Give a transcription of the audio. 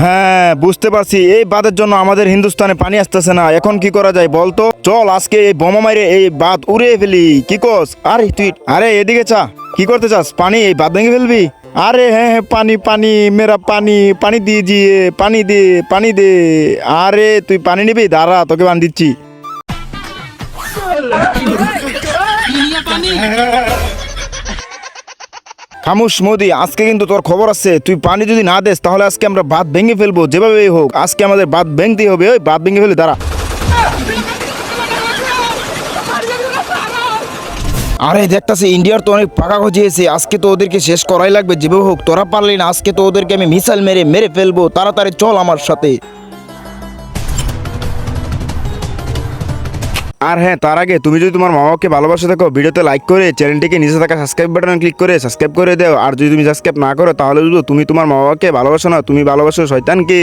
হ্যাঁ বুঝতে পারছি, এই বাঁধের জন্য আমাদের হিন্দুস্তানে পানি আসতেছে না। এখন কি করা যায় বলতো? চল আজকে এই বোমা মাইরে এই বাঁধ উড়িয়ে ফেলি, কি কস? আরে তুই আরে এদিকে চা, কি করতে চাস? পানি এই বাঁধ ভেঙে ফেলবি? আরে হ্যাঁ হ্যাঁ, পানি পানি মেরা পানি, পানি দিজিয়ে, পানি দে, পানি দে। আরে তুই পানি নিবি? দাঁড়া তোকে বান দিচ্ছি। খামুশ মোদি, আজকে কিন্তু তোর খবর আছে। তুই পানি যদি না দেস তাহলে আজকে আমরা বাঁধ ভেঙে ফেলবো, যেভাবেই হোক আজকে আমাদের বাঁধ ভেঙতেই হবে। ওই বাঁধ ভেঙে ফেলে দাঁড়া। আরে দেখতাছি ইন্ডিয়ার তো অনেক পাকা গজিয়েছে, আজকে তো ওদেরকে শেষ করাই লাগবে যেভাবে হোক। তোরা পারলি না, আজকে তো ওদেরকে আমি মিসাইল মেরে মেরে ফেলবো। তাড়াতাড়ি চল আমার সাথে। আর হ্যাঁ, তার আগে তুমি যদি তোমার মা বাবাকে ভালোবাসে থাকো, ভিডিওতে লাইক করে চ্যানেলটিকে নিচে থাকা সাবস্ক্রাইব বাটনে ক্লিক করে সাবস্ক্রাইব করে দাও। আর যদি তুমি সাবস্ক্রাইব না করো তাহলে যদি তুমি তোমার মা বাবাকে ভালোবাসো না, তুমি ভালোবাসো শয়তানকে।